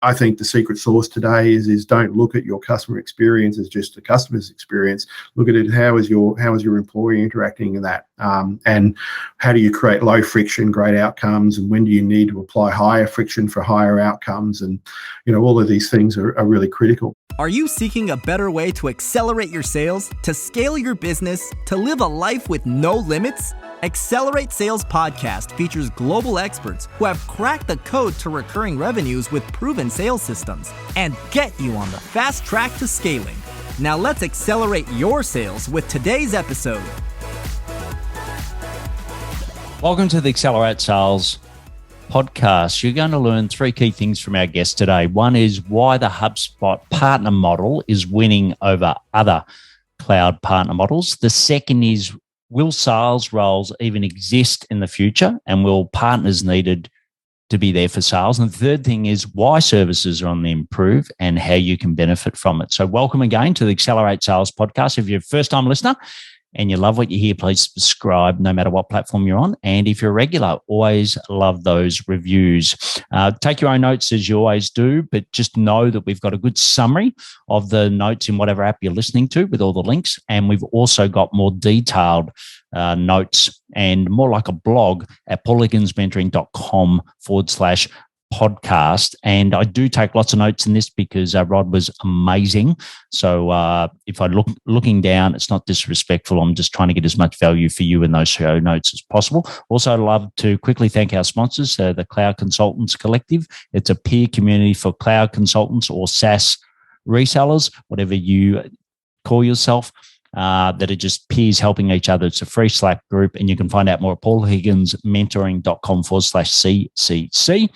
I think the secret sauce today is don't look at your customer experience as just the customer's experience. Look at it, how is your employee interacting in that, and how do you create low friction, great outcomes, and when do you need to apply higher friction for higher outcomes? And all of these things are really critical. Are you seeking a better way to accelerate your sales, to scale your business, to live a life with no limits? Accelerate Sales Podcast features global experts who have cracked the code to recurring revenues with proven sales systems and get you on the fast track to scaling. Now let's accelerate your sales with today's episode. Welcome to the Accelerate Sales Podcast. You're going to learn three key things from our guest today. One is why the Hubspot partner model is winning over other cloud partner models. The second is, will sales roles even exist in the future, and will partners needed to be there for sales? And the third thing is why services are on the improve and how you can benefit from it. So welcome again to the Accelerate Sales Podcast. If you're a first-time listener and you love what you hear, please subscribe no matter what platform you're on. And if you're a regular, always love those reviews. Take your own notes as you always do, but just know that we've got a good summary of the notes in whatever app you're listening to with all the links. And we've also got more detailed notes and more like a blog at paulhigginsmentoring.com/podcast. And I do take lots of notes in this because Rod was amazing. So if I looking down, it's not disrespectful. I'm just trying to get as much value for you in those show notes as possible. Also, I'd love to quickly thank our sponsors, the Cloud Consultants Collective. It's a peer community for cloud consultants or SaaS resellers, whatever you call yourself, that are just peers helping each other. It's a free Slack group, and you can find out more at paulhigginsmentoring.com/CCC.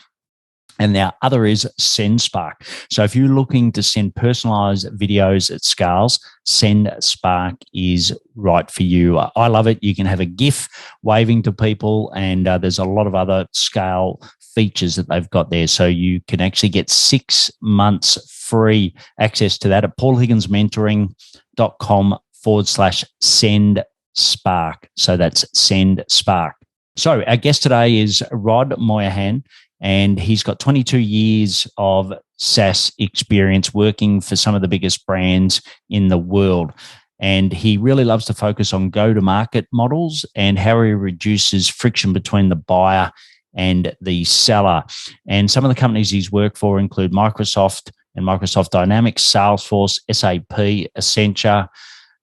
And our other is SendSpark. So if you're looking to send personalized videos at scales, SendSpark is right for you. I love it. You can have a GIF waving to people, and there's a lot of other scale features that they've got there. So you can actually get 6 months free access to that at paulhigginsmentoring.com/SendSpark. So that's SendSpark. So our guest today is Rod Moynihan, and he's got 22 years of SaaS experience working for some of the biggest brands in the world. And he really loves to focus on go-to-market models and how he reduces friction between the buyer and the seller. And some of the companies he's worked for include Microsoft and Microsoft Dynamics, Salesforce, SAP, Accenture,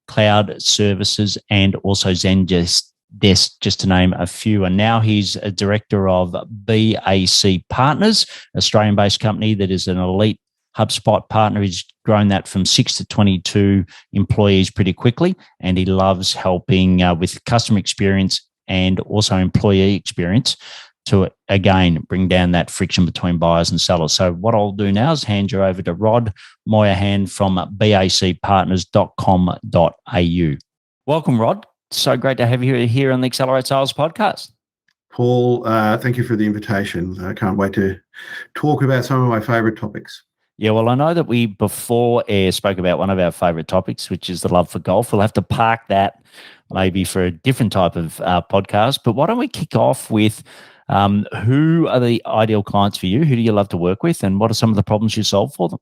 Cloud Services, and also Zendesk, just to name a few. And now he's a director of BAC Partners, Australian-based company that is an elite HubSpot partner. He's grown that from 6 to 22 employees pretty quickly, and he loves helping with customer experience and also employee experience to, again, bring down that friction between buyers and sellers. So what I'll do now is hand you over to Rod Moynihan from bacpartners.com.au. Welcome, Rod. So great to have you here on the Accelerate Sales Podcast. Paul, thank you for the invitation. I can't wait to talk about some of my favorite topics. Yeah, well, I know that we before air spoke about one of our favorite topics, which is the love for golf. We'll have to park that maybe for a different type of podcast. But why don't we kick off with who are the ideal clients for you? Who do you love to work with, and what are some of the problems you solve for them?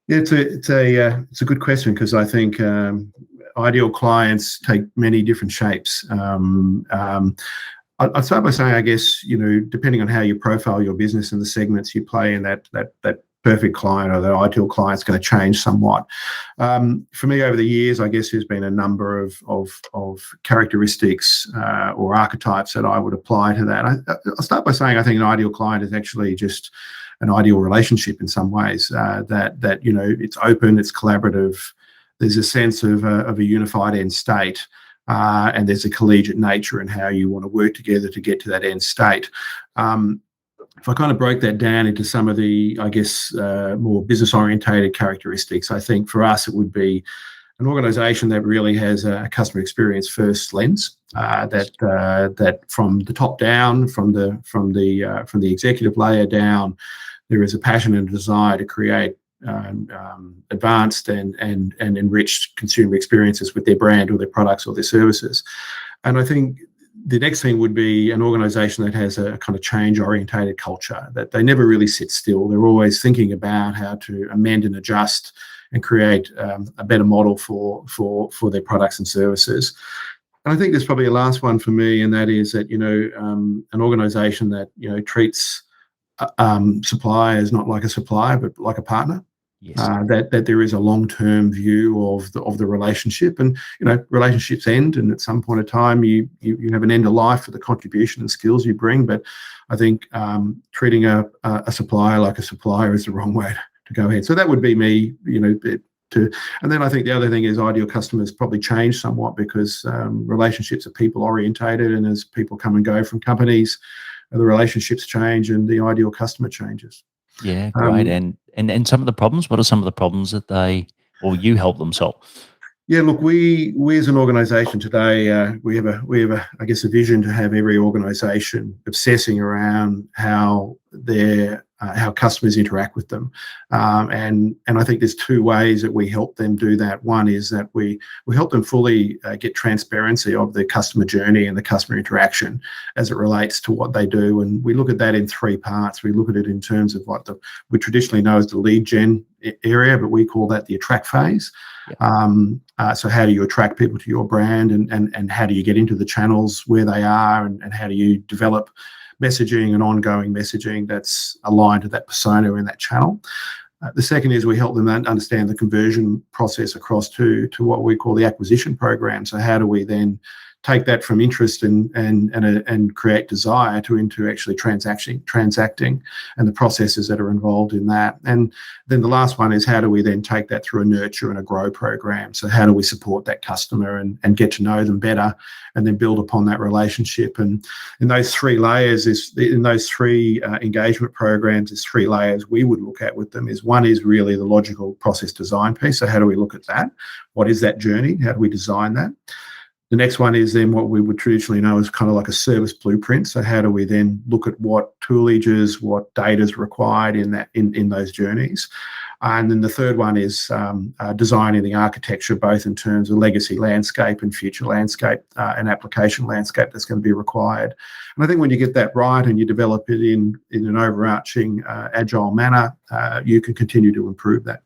Yeah, it's a good question, because I think ideal clients take many different shapes. I'd start by saying, I guess, depending on how you profile your business and the segments you play in, that perfect client or that ideal client is going to change somewhat. For me, over the years, I guess there's been a number of characteristics or archetypes that I would apply to that. I'll start by saying I think an ideal client is actually just an ideal relationship in some ways. That it's open, it's collaborative. There's a sense of a unified end state, and there's a collegiate nature in how you want to work together to get to that end state. If I kind of broke that down into some of the, I guess, more business-orientated characteristics, I think for us it would be an organisation that really has a customer experience first lens. That from the top down, from the executive layer down, there is a passion and a desire to create advanced and enriched consumer experiences with their brand or their products or their services. And I think the next thing would be an organisation that has a kind of change-orientated culture, that they never really sit still. They're always thinking about how to amend and adjust and create a better model for their products and services. And I think there's probably a last one for me, and that is that, an organisation that, treats suppliers not like a supplier, but like a partner. Yes. That there is a long-term view of the relationship, and relationships end, and at some point in time you have an end of life for the contribution and skills you bring. But I think treating a supplier like a supplier is the wrong way to go ahead. So that would be me, and then I think the other thing is ideal customers probably change somewhat, because relationships are people orientated, and as people come and go from companies, the relationships change and the ideal customer changes. Yeah, great. And some of the problems, what are some of the problems that you help them solve? Yeah, look, we as an organisation today, we have a I guess a vision to have every organisation obsessing around how customers interact with them, and I think there's two ways that we help them do that. One is that we help them fully get transparency of the customer journey and the customer interaction as it relates to what they do, and we look at that in three parts. We look at it in terms of what we traditionally know as the lead gen area, but we call that the attract phase. Yeah. So how do you attract people to your brand, and how do you get into the channels where they are, and how do you develop messaging and ongoing messaging that's aligned to that persona in that channel. The second is we help them understand the conversion process across to what we call the acquisition program. So how do we then take that from interest and create desire into actually transacting, and the processes that are involved in that. And then the last one is how do we then take that through a nurture and a grow program. So how do we support that customer and get to know them better, and then build upon that relationship. And in those three layers, engagement programs, there's three layers we would look at with them. One is really the logical process design piece. So how do we look at that? What is that journey? How do we design that? The next one is then what we would traditionally know as kind of like a service blueprint. So how do we then look at what toolages, what data is required in those journeys? And then the third one is designing the architecture, both in terms of legacy landscape and future landscape and application landscape that's going to be required. And I think when you get that right and you develop it in an overarching agile manner, you can continue to improve that.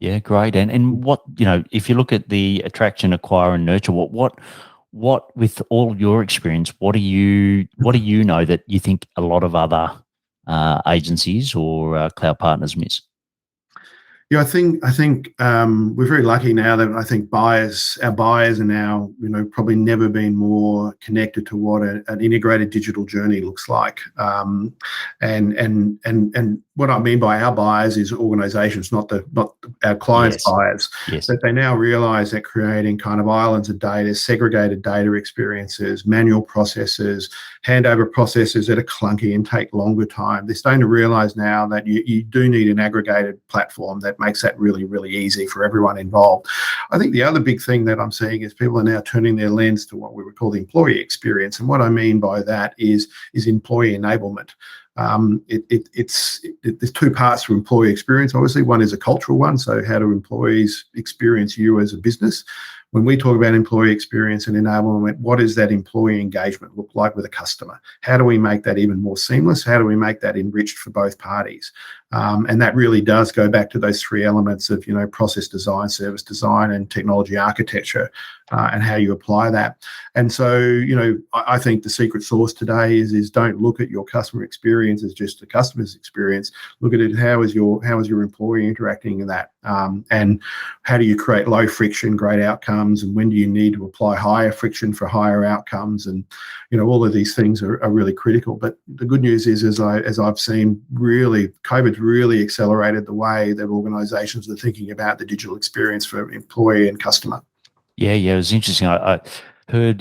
Yeah, great. And what, if you look at the attraction, acquire, and nurture, what with all your experience, what do you know that you think a lot of other agencies or cloud partners miss? Yeah, I think we're very lucky now that I think our buyers are now, probably never been more connected to what an integrated digital journey looks like. And what I mean by our buyers is organisations, not our clients' buyers. Yes. That they now realise that creating kind of islands of data, segregated data experiences, manual processes, handover processes that are clunky and take longer time. They're starting to realise now that you do need an aggregated platform that makes that really, really easy for everyone involved. I think the other big thing that I'm seeing is people are now turning their lens to what we would call the employee experience. And what I mean by that is employee enablement. There's two parts to employee experience. Obviously, one is a cultural one. So how do employees experience you as a business? When we talk about employee experience and enablement, what does that employee engagement look like with a customer? How do we make that even more seamless? How do we make that enriched for both parties? And that really does go back to those three elements of, process design, service design, and technology architecture, and how you apply that. And so, I think the secret sauce today is don't look at your customer experience as just the customer's experience. Look at it, how is your employee interacting in that? And how do you create low friction, great outcomes? And when do you need to apply higher friction for higher outcomes? And, all of these things are really critical. But the good news is, as I've seen, really, COVID's really accelerated the way that organisations are thinking about the digital experience for employee and customer. Yeah, it was interesting. I heard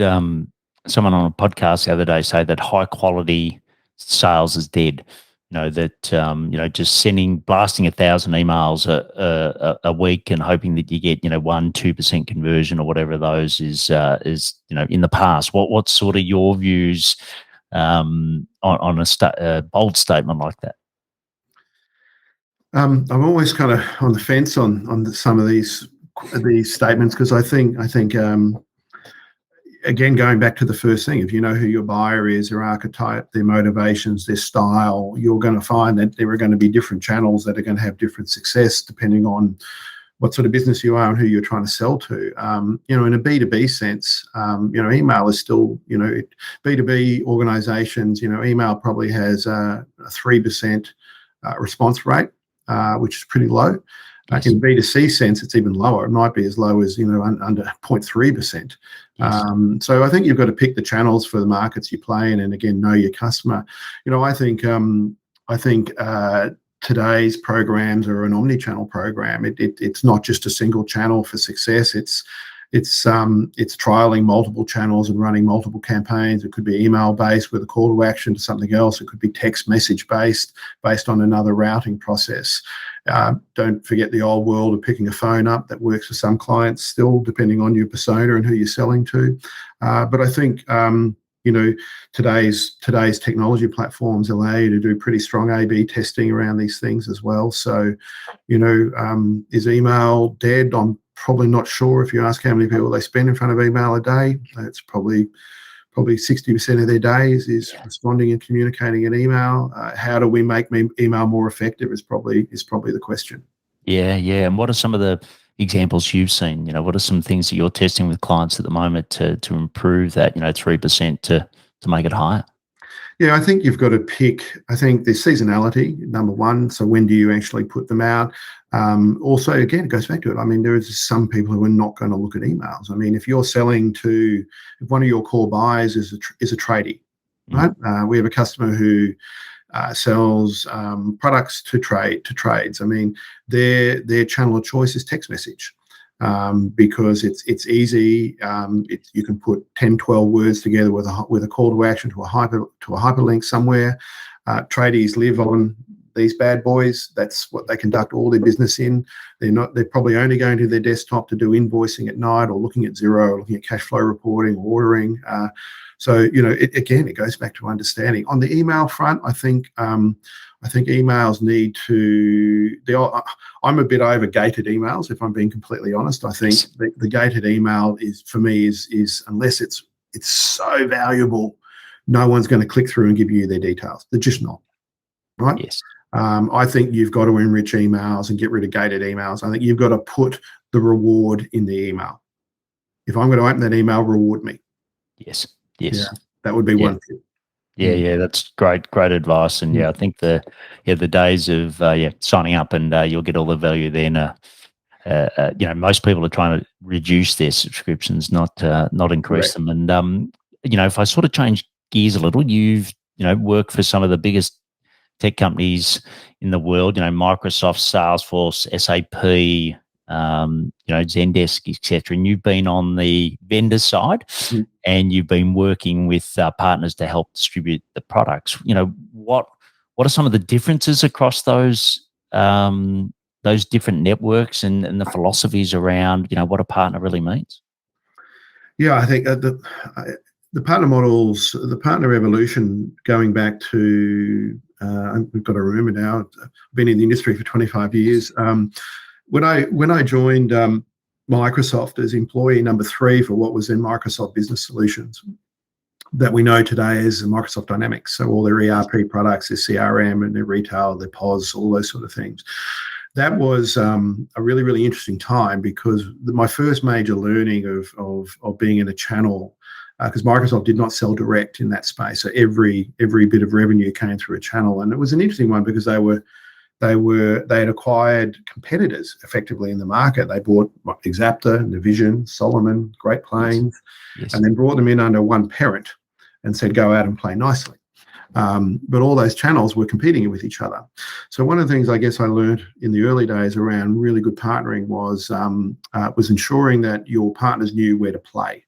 someone on a podcast the other day say that high quality sales is dead. Just blasting 1,000 emails a week and hoping that you get 1-2% conversion or whatever those is in the past. What's sort of your views on a bold statement like that? I'm always kind of on the fence on some of these statements, because I think again, going back to the first thing, if you know who your buyer is, their archetype, their motivations, their style, you're going to find that there are going to be different channels that are going to have different success depending on what sort of business you are and who you're trying to sell to. In a B2B sense, email is still, B2B organizations, email probably has a 3% response rate, which is pretty low. Yes. In B2C sense, it's even lower. It might be as low as, under 0.3%. Yes. So I think you've got to pick the channels for the markets you play in, and again, know your customer. I think today's programs are an omni-channel program. It's not just a single channel for success. It's trialing multiple channels and running multiple campaigns. It could be email based with a call to action to something else. It could be text message based on another routing process. Don't forget the old world of picking a phone up. That works for some clients still, depending on your persona and who you're selling to. But I think today's technology platforms allow you to do pretty strong A/B testing around these things as well. So, is email dead? I'm probably not sure. If you ask how many people they spend in front of email a day, it's probably 60% of their days is responding and communicating an email. How do we make email more effective is probably the question. Yeah. And what are some of the examples you've seen? What are some things that you're testing with clients at the moment to improve that, 3% to make it higher? Yeah, I think you've got to pick. I think the seasonality, number one. So when do you actually put them out? Also, again, it goes back to it. I mean, there is some people who are not going to look at emails. I mean, if you're selling to, if one of your core buyers is a tradie, right? We have a customer who sells products to trades. I mean, their channel of choice is text message. Because it's easy. You can put 10, 12 words together with a call to action to a hyperlink somewhere. Tradies live on these bad boys. That's what they conduct all their business in. They're probably only going to their desktop to do invoicing at night, or looking at Xero, or looking at cash flow reporting, or ordering. So it goes back to understanding. On the email front, I think emails need to. I'm a bit over gated emails, if I'm being completely honest. I think the gated email is, for me, is unless it's so valuable, no one's going to click through and give you their details. They're just not, right? Yes. I think you've got to enrich emails and get rid of gated emails. I think you've got to put the reward in the email. If I'm going to open that email, reward me. Yes. Yeah, that would be one tip. Yeah, that's great advice. And I think the days of signing up and you'll get all the value then. Most people are trying to reduce their subscriptions, not increase them. And if I sort of change gears a little, you've worked for some of the biggest tech companies in the world. Microsoft, Salesforce, SAP, Zendesk, etc. And you've been on the vendor side, and you've been working with partners to help distribute the products. What are some of the differences across those different networks and the philosophies around what a partner really means? Yeah, I think the partner models, the partner evolution, going back to we've got to remember now. I've been in the industry for 25 years. When I joined Microsoft as employee number 3 for what was then Microsoft Business Solutions, that we know today as Microsoft Dynamics, so all their ERP products, their CRM and their retail, their POS, all those sort of things. That was a really, really interesting time, because my first major learning of being in a channel, because Microsoft did not sell direct in that space, so every bit of revenue came through a channel, and it was an interesting one because they had acquired competitors effectively in the market. They bought Exapta, Navision, Solomon, Great Plains, Yes. and then brought them in under one parent and said, go out and play nicely. But all those channels were competing with each other. So one of the things I guess I learned in the early days around really good partnering was ensuring that your partners knew where to play.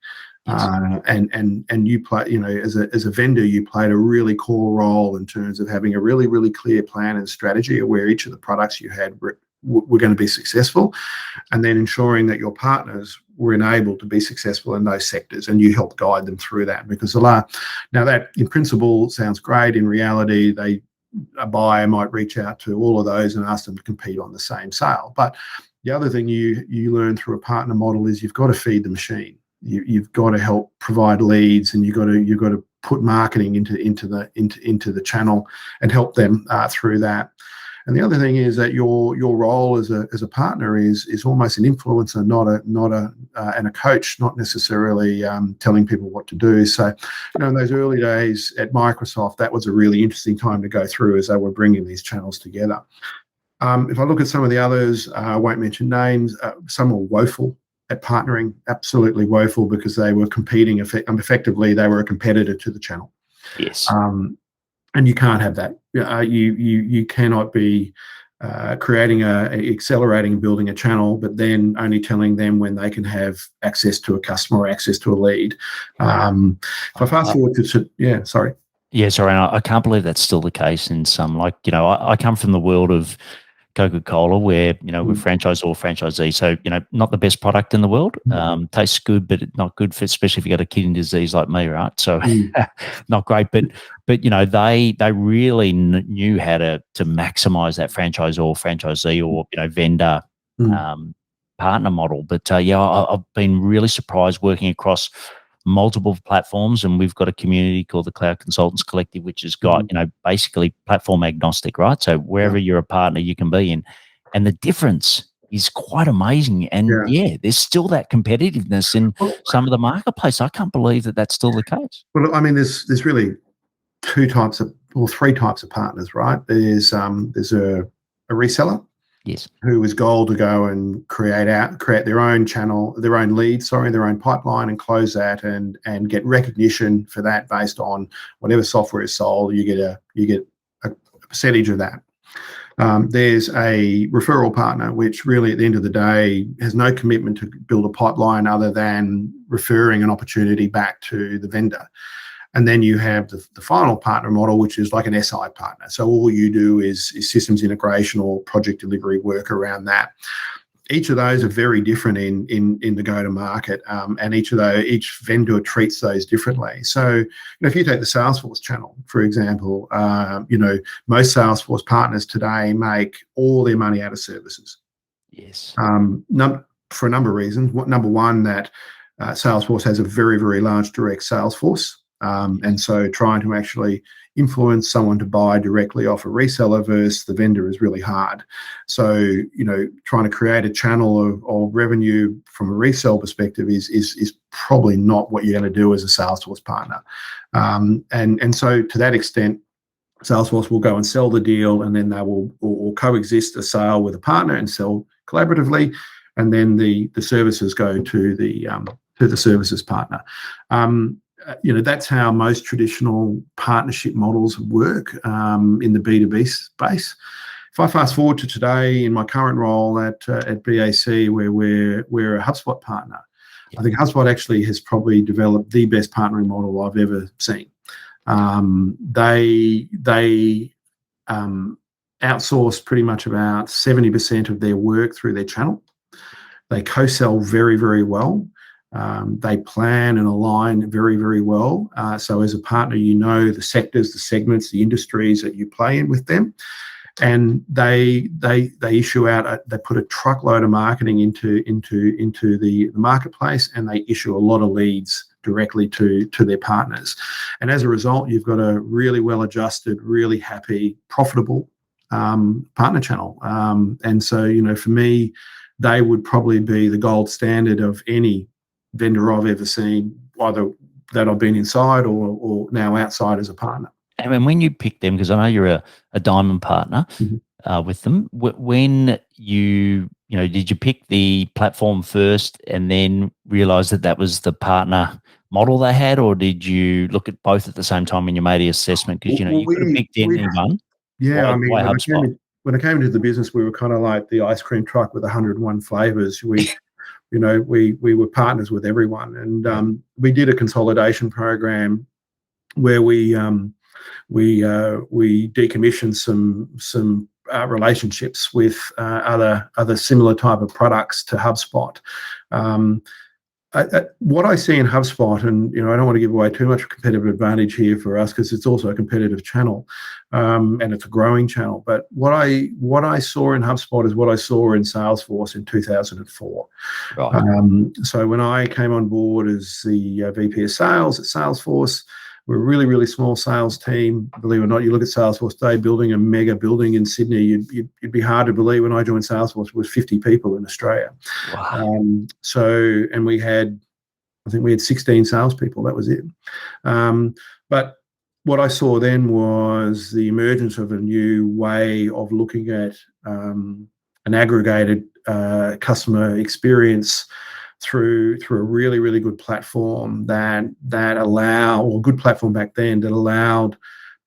Yes. And you play, as a vendor, you played a really core role in terms of having a really, really clear plan and strategy of where each of the products you had were going to be successful, and then ensuring that your partners were enabled to be successful in those sectors, and you helped guide them through that. Because now that in principle sounds great, in reality, a buyer might reach out to all of those and ask them to compete on the same sale. But the other thing you learn through a partner model is you've got to feed the machine. you've got to help provide leads, and you've got to put marketing into the channel and help them through that. And the other thing is that your role as a partner is almost an influencer, and a coach, not necessarily telling people what to do. So, in those early days at Microsoft, that was a really interesting time to go through as they were bringing these channels together. If I look at some of the others, I won't mention names. Some were woeful at partnering, absolutely woeful, because they were competing effectively. They were a competitor to the channel. Yes. And you can't have that. You cannot be accelerating and building a channel, but then only telling them when they can have access to a customer or access to a lead. If I fast forward to, sorry. Yeah, sorry. I can't believe that's still the case in some, I come from the world of Coca-Cola, where we're franchisor or franchisee, so not the best product in the world. Tastes good, but not good for, especially if you got a kidney disease like me, right? So not great. But they really knew how to maximize that franchisor, franchisee, or vendor partner model. But I've been really surprised working across multiple platforms, and we've got a community called the Cloud Consultants Collective, which has got basically platform agnostic, right? So wherever you're a partner, you can be in, and the difference is quite amazing. And there's still that competitiveness in some of the marketplace. I can't believe that that's still the case. Well, I mean, there's really three types of partners, right? There's a reseller. Yes. Who is goal to go and create their own channel, their own lead, their own pipeline, and close that and get recognition for that based on whatever software is sold. You get a percentage of that. There's a referral partner, which really at the end of the day has no commitment to build a pipeline other than referring an opportunity back to the vendor. And then you have the final partner model, which is like an SI partner. So all you do is systems integration or project delivery work around that. Each of those are very different in the go-to-market, and each vendor treats those differently. So if you take the Salesforce channel, for example, most Salesforce partners today make all their money out of services. Yes. For a number of reasons. Number one, that Salesforce has a very, very large direct sales force. And so trying to actually influence someone to buy directly off a reseller versus the vendor is really hard. So, trying to create a channel of revenue from a resale perspective is probably not what you're going to do as a Salesforce partner. And so to that extent, Salesforce will go and sell the deal, and then they will or coexist a sale with a partner and sell collaboratively, and then the services go to the services partner. That's how most traditional partnership models work in the B2B space. If I fast forward to today in my current role at BAC, where we're a Hubspot partner, I think Hubspot actually has probably developed the best partnering model I've ever seen. They outsource pretty much about 70% of their work through their channel. They co-sell very, very well. They plan and align very, very well. So as a partner, the sectors, the segments, the industries that you play in with them, and they issue out. They put a truckload of marketing into the marketplace, and they issue a lot of leads directly to their partners. And as a result, you've got a really well-adjusted, really happy, profitable partner channel. And so for me, they would probably be the gold standard of any vendor I've ever seen, either that I've been inside or now outside as a partner. And when you pick them, because I know you're a diamond partner with them, when did you pick the platform first and then realize that was the partner model they had, or did you look at both at the same time when you made the assessment? Because you could have picked anyone. Yeah, why HubSpot? When I came into the business, we were kind of like the ice cream truck with 101 flavors. We were partners with everyone, and we did a consolidation program where we decommissioned some relationships with other similar type of products to HubSpot. what I see in HubSpot, and I don't want to give away too much competitive advantage here for us because it's also a competitive channel, and it's a growing channel. But what I saw in HubSpot is what I saw in Salesforce in 2004. Right. So when I came on board as the VP of Sales at Salesforce, we're a really, really small sales team. Believe it or not, you look at Salesforce today, building a mega building in Sydney, you'd be hard to believe when I joined Salesforce, it was 50 people in Australia. Wow. And I think we had 16 salespeople. That was it. But what I saw then was the emergence of a new way of looking at an aggregated customer experience through a really, really good platform good platform back then that allowed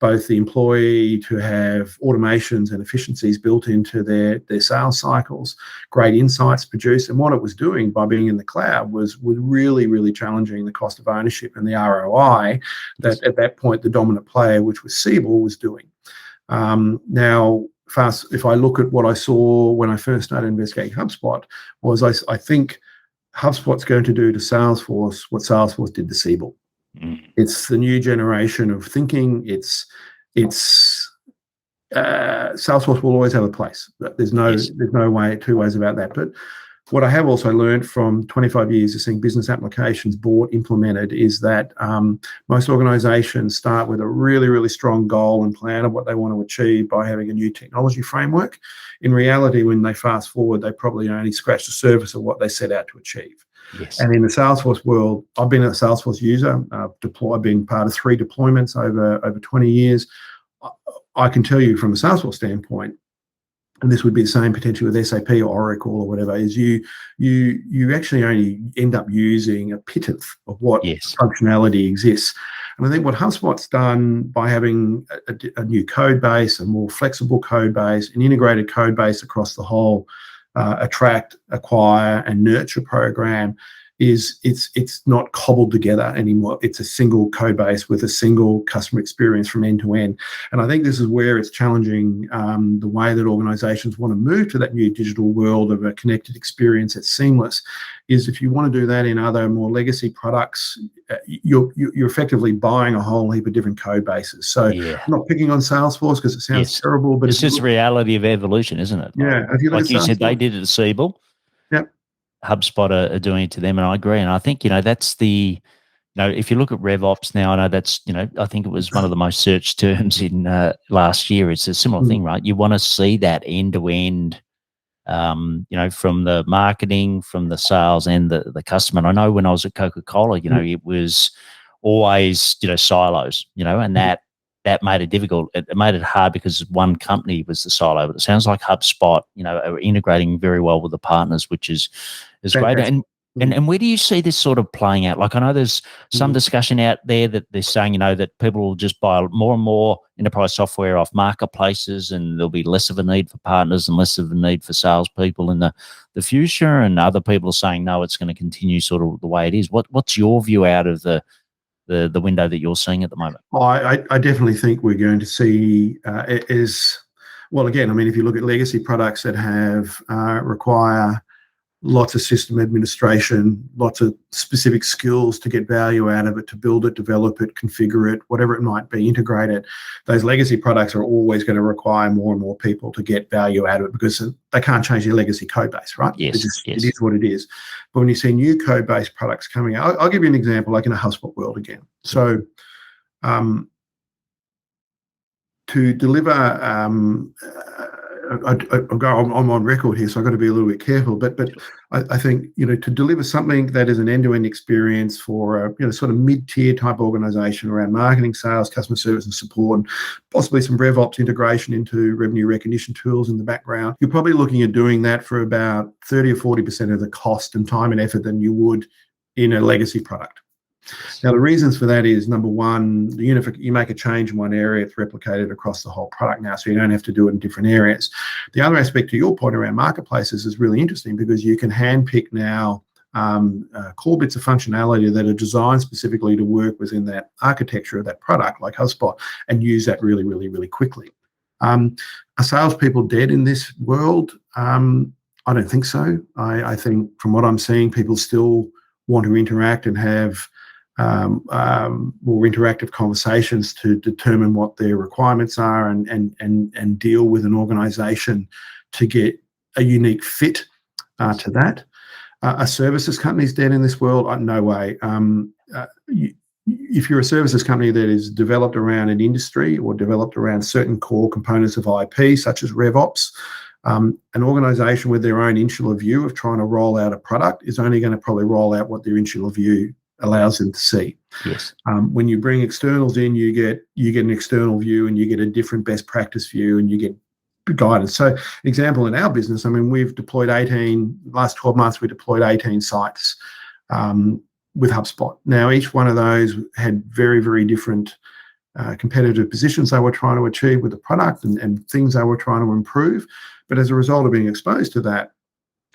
both the employee to have automations and efficiencies built into their sales cycles, great insights produced. And what it was doing by being in the cloud was really, really challenging the cost of ownership and the ROI that at that point the dominant player, which was Siebel, was doing. Now, if I look at what I saw when I first started investigating HubSpot, was I think HubSpot's going to do to Salesforce what Salesforce did to Siebel. It's the new generation of thinking. Salesforce will always have a place. There's no two ways about that. But what I have also learned from 25 years of seeing business applications bought, implemented, is that most organizations start with a really, really strong goal and plan of what they want to achieve by having a new technology framework. In reality, when they fast forward, they probably only scratch the surface of what they set out to achieve. Yes. And in the Salesforce world, I've been a Salesforce user. I've been part of 3 deployments over 20 years. I can tell you from a Salesforce standpoint, and this would be the same potentially with SAP or Oracle or whatever, is you actually only end up using a pittance of what functionality exists. And I think what HubSpot's done by having a new code base, a more flexible code base, an integrated code base across the whole attract, acquire, and nurture program, is it's not cobbled together anymore. It's a single code base with a single customer experience from end to end. And I think this is where it's challenging the way that organizations want to move to that new digital world of a connected experience that's seamless. Is if you want to do that in other more legacy products, you're effectively buying a whole heap of different code bases. So I'm not picking on Salesforce because it sounds terrible, but it's just the reality of evolution, isn't it? Yeah. Like you said, they did it at Siebel. Yep. HubSpot are doing it to them, and I agree. And I think that's the, if you look at RevOps now, I know that's I think it was one of the most searched terms in last year. It's a similar thing, right? You want to see that end to end, from the marketing, from the sales, and the customer. And I know when I was at Coca-Cola, it was always silos, and that made it difficult. It made it hard because one company was the silo. But it sounds like HubSpot, are integrating very well with the partners, which is great. And where do you see this sort of playing out? Like, I know there's some discussion out there that they're saying, that people will just buy more and more enterprise software off marketplaces, and there'll be less of a need for partners and less of a need for salespeople in the future. And other people are saying, no, it's going to continue sort of the way it is. What's your view out of the window that you're seeing at the moment? I definitely think we're going to see again, I mean, if you look at legacy products that have require lots of system administration, lots of specific skills to get value out of it, to build it, develop it, configure it, whatever it might be, integrate it. Those legacy products are always going to require more and more people to get value out of it because they can't change their legacy code base, right? Yes. It is what it is. But when you see new code-based products coming out, I'll give you an example, like in a HubSpot world again. So to deliver, I'm on record here, so I've got to be a little bit careful. But I think to deliver something that is an end-to-end experience for a sort of mid-tier type organization around marketing, sales, customer service, and support, and possibly some RevOps integration into revenue recognition tools in the background, you're probably looking at doing that for about 30 or 40% of the cost and time and effort than you would in a legacy product. Now, the reasons for that is, number one, you make a change in one area, it's replicated across the whole product now, so you don't have to do it in different areas. The other aspect to your point around marketplaces is really interesting because you can handpick now core bits of functionality that are designed specifically to work within that architecture of that product, like HubSpot, and use that really, really, really quickly. Are salespeople dead in this world? I don't think so. I think from what I'm seeing, people still want to interact and have more interactive conversations to determine what their requirements are and deal with an organisation to get a unique fit to that. Are services companies dead in this world? No way. If you're a services company that is developed around an industry or developed around certain core components of IP, such as RevOps, an organisation with their own insular view of trying to roll out a product is only going to probably roll out what their insular view allows them to see. Yes. When you bring externals in, you get an external view and you get a different best practice view and you get guidance. So, example, in our business, I mean, we've deployed last 12 months, we deployed 18 sites with HubSpot. Now, each one of those had very, very different competitive positions they were trying to achieve with the product and things they were trying to improve. But as a result of being exposed to that,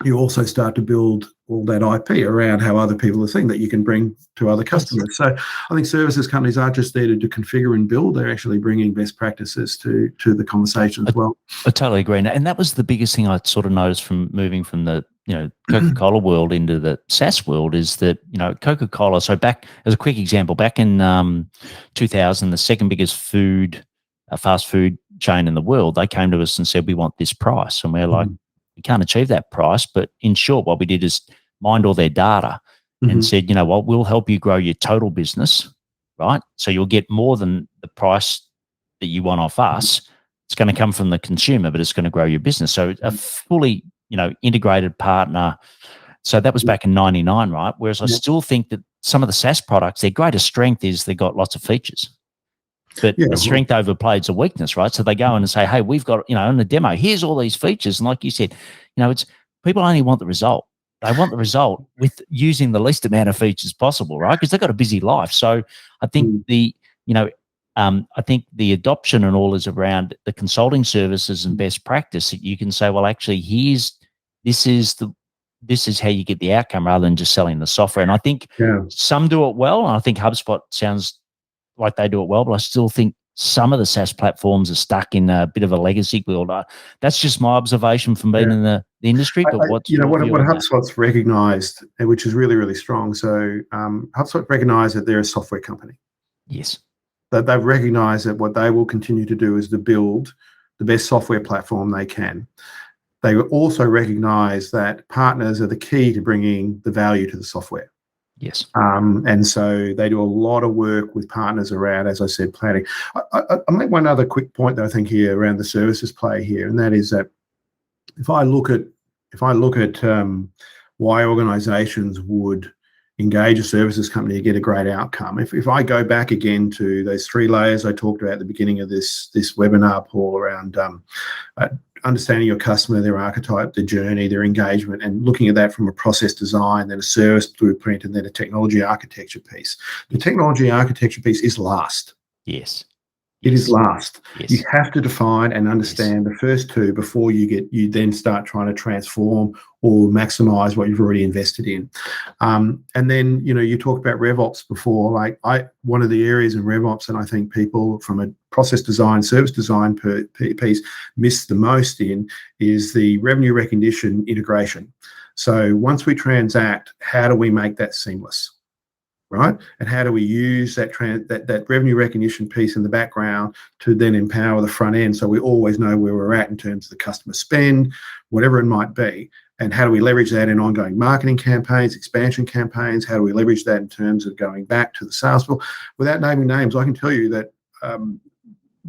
you also start to build all that IP around how other people are seeing that you can bring to other customers. So I think services companies aren't just there to configure and build, they're actually bringing best practices to the conversation as well. I totally agree. And that was the biggest thing I sort of noticed from moving from the Coca-Cola world into the SaaS world is that, Coca-Cola, so back, as a quick example, back in 2000, the second biggest fast food chain in the world, they came to us and said, we want this price. And we're like, we can't achieve that price. But in short, what we did is mined all their data and said, you know what, we'll help you grow your total business, right? So you'll get more than the price that you want off us. It's going to come from the consumer, but it's going to grow your business. So a fully, integrated partner. So that was back in 99, right? Whereas I still think that some of the SaaS products, their greatest strength is they've got lots of features. But the strength overplays a weakness, right? So they go in and say, hey, we've got, in the demo, here's all these features. And like you said, it's people only want the result. They want the result with using the least amount of features possible, right? Because they've got a busy life. So I think I think the adoption and all is around the consulting services and best practice that you can say, well, actually, this is how you get the outcome rather than just selling the software. And I think some do it well. And I think HubSpot sounds like they do it well, but I still think some of the SaaS platforms are stuck in a bit of a legacy world. That's just my observation from being in the industry. But what HubSpot's recognised, which is really, really strong. So HubSpot recognised that they're a software company. Yes. That they've recognised that what they will continue to do is to build the best software platform they can. They also recognise that partners are the key to bringing the value to the software. Yes. And so they do a lot of work with partners around, as I said, planning. I'll make one other quick point that I think here around the services play here, and that is that if I look at why organisations would engage a services company to get a great outcome, if I go back again to those 3 layers I talked about at the beginning of this webinar, Paul, around understanding your customer, their archetype, their journey, their engagement, and looking at that from a process design, then a service blueprint, and then a technology architecture piece. The technology architecture piece is last. Yes. It is last. Yes. You have to define and understand the first 2 before you then start trying to transform or maximize what you've already invested in. And then, you talked about RevOps before. One of the areas in RevOps, and I think people from a process design, service design piece miss the most in, is the revenue recognition integration. So once we transact, how do we make that seamless? Right? And how do we use that revenue recognition piece in the background to then empower the front end so we always know where we're at in terms of the customer spend, whatever it might be? And how do we leverage that in ongoing marketing campaigns, expansion campaigns? How do we leverage that in terms of going back to the sales floor? Without naming names, I can tell you that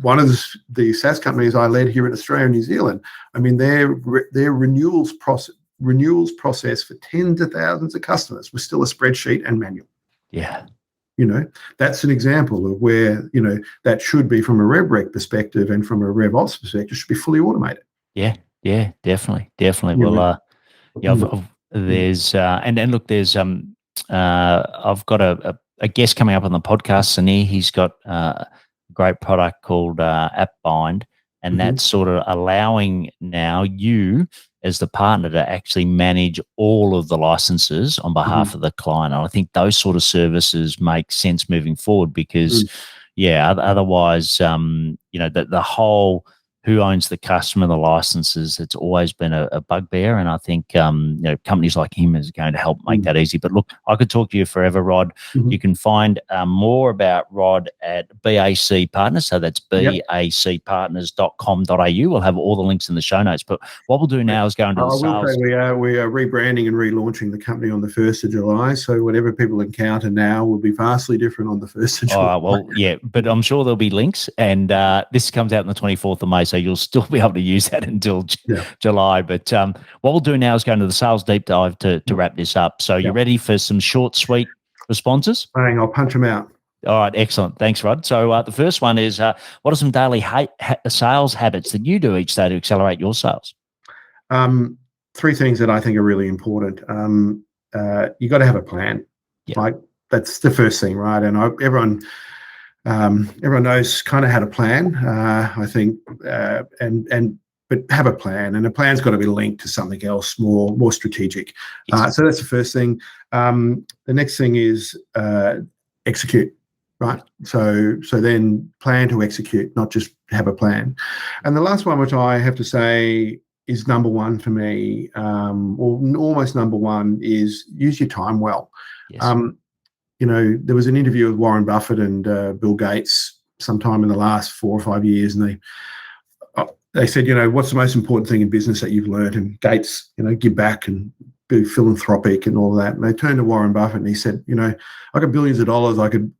one of the SaaS companies I led here in Australia and New Zealand, I mean, their renewals process for tens of thousands of customers was still a spreadsheet and manual. Yeah. That's an example of where, that should be from a RevRec perspective and from a RevOps perspective should be fully automated. Yeah, definitely. Well, there's and look, there's I've got a guest coming up on the podcast, and he's got a great product called AppBind, and that's sort of allowing now you as the partner to actually manage all of the licenses on behalf of the client. And I think those sort of services make sense moving forward because, otherwise, the whole who owns the customer, the licenses. It's always been a bugbear, and I think companies like him is going to help make that easy. But look, I could talk to you forever, Rod. You can find more about Rod at BAC Partners, so that's bacpartners.com.au. We'll have all the links in the show notes. But what we'll do now is go into the sales. I will say we are rebranding and relaunching the company on the 1st of July, so whatever people encounter now will be vastly different on the 1st of July. Well, yeah, but I'm sure there'll be links, and this comes out on the 24th of May, so you'll still be able to use that until July. But what we'll do now is go into the sales deep dive to wrap this up. So you ready for some short, sweet responses? Bang, I'll punch them out. All right, excellent. Thanks, Rod. So the first one is, what are some daily sales habits that you do each day to accelerate your sales? 3 things that I think are really important. You got to have a plan. Like, that's the first thing, right? And everyone knows kind of how to plan. I think, but have a plan, and a plan's got to be linked to something else more strategic. So that's the first thing. The next thing is execute. Right. So then plan to execute, not just have a plan. And the last one, which I have to say is number one for me, or almost number one, is use your time well. Yes. There was an interview with Warren Buffett and Bill Gates sometime in the last 4 or 5 years, and they said, what's the most important thing in business that you've learned? And Gates, give back and be philanthropic and all that. And they turned to Warren Buffett and he said, I got billions of dollars. I can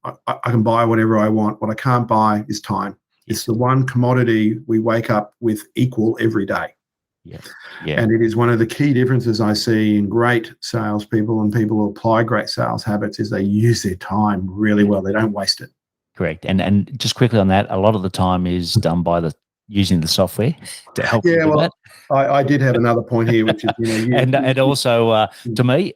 buy whatever I want. What I can't buy is time. It's the one commodity we wake up with equal every day. Yeah. And it is one of the key differences I see in great salespeople and people who apply great sales habits is they use their time really well. They don't waste it. Correct. And just quickly on that, a lot of the time is done by using the software to help you do that. I did have another point here, which is, and also to me,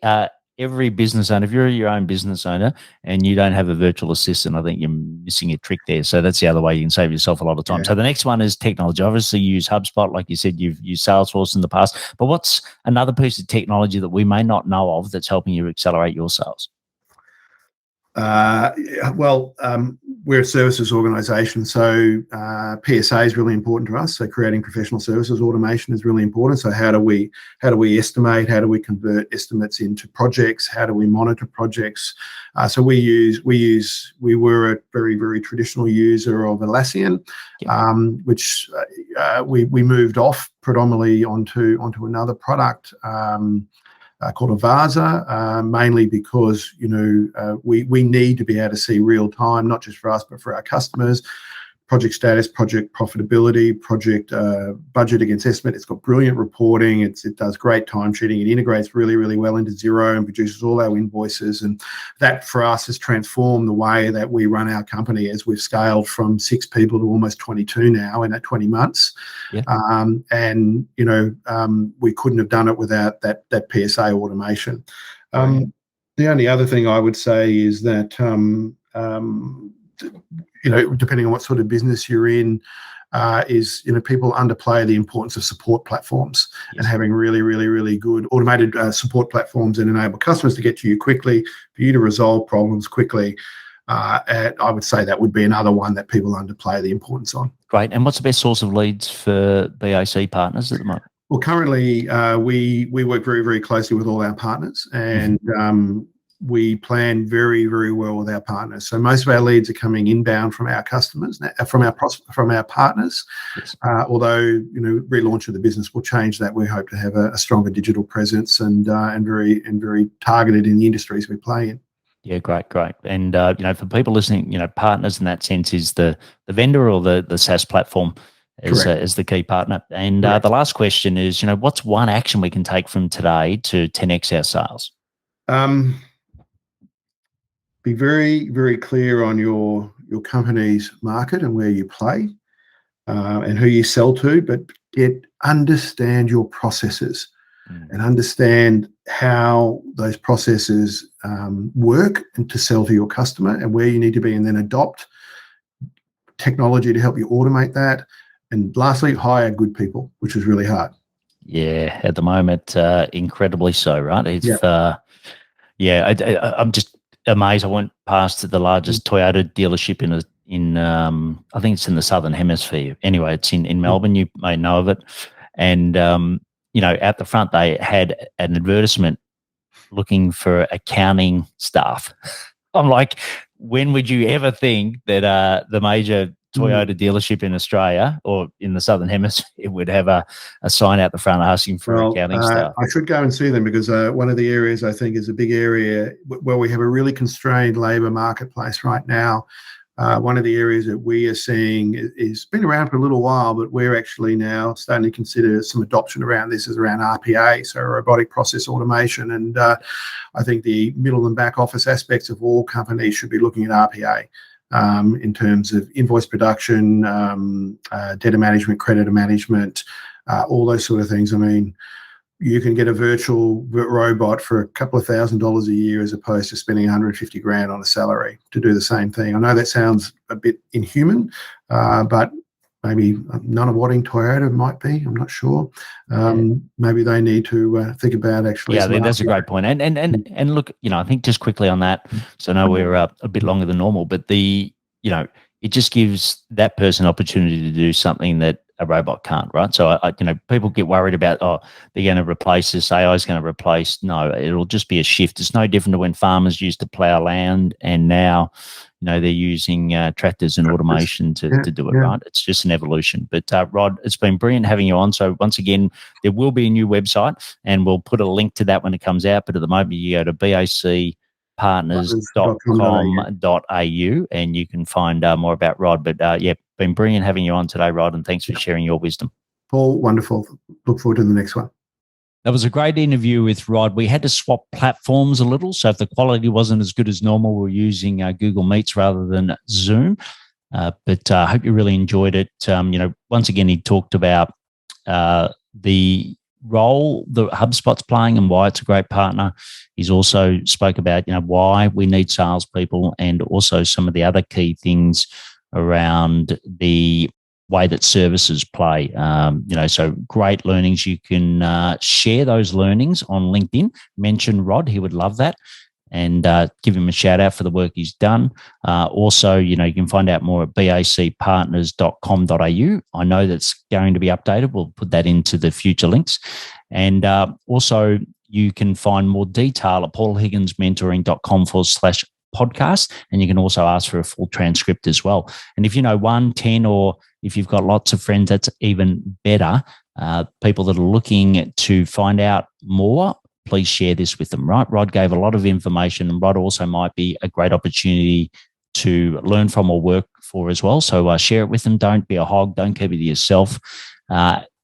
every business owner, if you're your own business owner and you don't have a virtual assistant, I think you're missing a trick there. So that's the other way you can save yourself a lot of time. So the next one is technology. Obviously, you use Hubspot, like you said, you've used Salesforce in the past. But what's another piece of technology that we may not know of that's helping you accelerate your sales? We're a services organisation, so PSA is really important to us. So creating professional services automation is really important. So how do we estimate? How do we convert estimates into projects? How do we monitor projects? So we were a very, very traditional user of Atlassian, which we moved off predominantly onto another product. Called Avasa, mainly because we need to be able to see real time, not just for us but for our customers, project status, project profitability, project budget against estimate. It's got brilliant reporting. It does great time sheeting. It integrates really, really well into Xero and produces all our invoices. And that for us has transformed the way that we run our company as we've scaled from 6 people to almost 22 now in that 20 months. We couldn't have done it without that PSA automation. The only other thing I would say is that depending on what sort of business you're in, people underplay the importance of support platforms and having really, really, really good automated support platforms that enable customers to get to you quickly, for you to resolve problems quickly. And I would say that would be another one that people underplay the importance on. Great. And what's the best source of leads for BAC Partners at the moment? Well, currently we work very, very closely with all our partners, and we plan very, very well with our partners. So most of our leads are coming inbound from our customers, from our partners. Although relaunch of the business will change that. We hope to have a stronger digital presence and very targeted in the industries we play in. Yeah, great. And for people listening, partners in that sense is the vendor or the SaaS platform as the key partner. And the last question is, what's one action we can take from today to 10x our sales? Be very, very clear on your company's market and where you play and who you sell to, but understand your processes and understand how those processes work and to sell to your customer and where you need to be, and then adopt technology to help you automate that. And lastly, hire good people, which is really hard. Yeah, at the moment, incredibly so, right? It's I'm just amazed. I went past the largest Toyota dealership I think it's in the Southern Hemisphere. Anyway, it's in Melbourne. You may know of it. And, at the front, they had an advertisement looking for accounting staff. I'm like, when would you ever think that the major Toyota dealership in Australia or in the Southern Hemisphere would have a sign out the front asking for accounting staff? I should go and see them, because one of the areas I think is a big area where we have a really constrained labour marketplace right now. One of the areas that we are seeing is been around for a little while, but we're actually now starting to consider some adoption around this, is around RPA, so robotic process automation. And I think the middle and back office aspects of all companies should be looking at RPA in terms of invoice production, data management, creditor management, all those sort of things. I mean, you can get a virtual robot for a couple of $1,000s a year, as opposed to spending $150,000 on a salary to do the same thing. I know that sounds a bit inhuman, but maybe non-awarding Toyota might be. I'm not sure. Maybe they need to think about actually. Yeah, that's a great point. And look, I think just quickly on that. So I know we're a bit longer than normal, but it just gives that person opportunity to do something that a robot can't, right? So, people get worried about, they're going to replace this, AI is going to replace. No, it'll just be a shift. It's no different to when farmers used to plow land, and now, they're using tractors and automation to do it, right? It's just an evolution. But Rod, it's been brilliant having you on. So once again, there will be a new website, and we'll put a link to that when it comes out. But at the moment, you go to bacpartners.com.au and you can find more about Rod. But been brilliant having you on today, Rod, and thanks for sharing your wisdom. Paul, wonderful. Look forward to the next one. That was a great interview with Rod. We had to swap platforms a little, so if the quality wasn't as good as normal, we're using Google Meets rather than Zoom. But I hope you really enjoyed it. Once again, he talked about the role that HubSpot's playing and why it's a great partner. He's also spoke about why we need salespeople, and also some of the other key things around the way that services play. So great learnings. You can share those learnings on LinkedIn. Mention Rod; he would love that, and give him a shout out for the work he's done. Also, you can find out more at bacpartners.com.au. I know that's going to be updated. We'll put that into the future links. And also, you can find more detail at paulhigginsmentoring.com/podcast. And you can also ask for a full transcript as well. And if you know 1, 10, or if you've got lots of friends, that's even better. People that are looking to find out more, please share this with them, right? Rod gave a lot of information, and Rod also might be a great opportunity to learn from or work for as well. So share it with them. Don't be a hog. Don't keep it to yourself.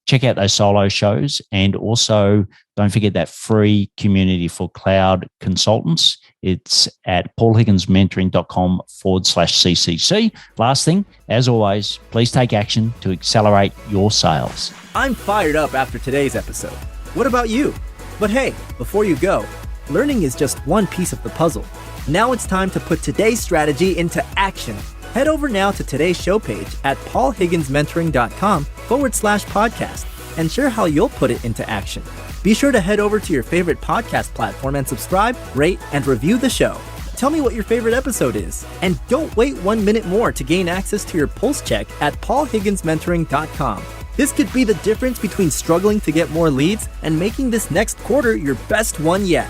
Check out those solo shows, and also don't forget that free community for cloud consultants. It's at paulhigginsmentoring.com/CCC. Last thing, as always, please take action to accelerate your sales. I'm fired up after today's episode. What about you? But hey, before you go, learning is just one piece of the puzzle. Now it's time to put today's strategy into action. Head over now to today's show page at paulhigginsmentoring.com/podcast and share how you'll put it into action. Be sure to head over to your favorite podcast platform and subscribe, rate, and review the show. Tell me what your favorite episode is. And don't wait 1 minute more to gain access to your pulse check at paulhigginsmentoring.com. This could be the difference between struggling to get more leads and making this next quarter your best one yet.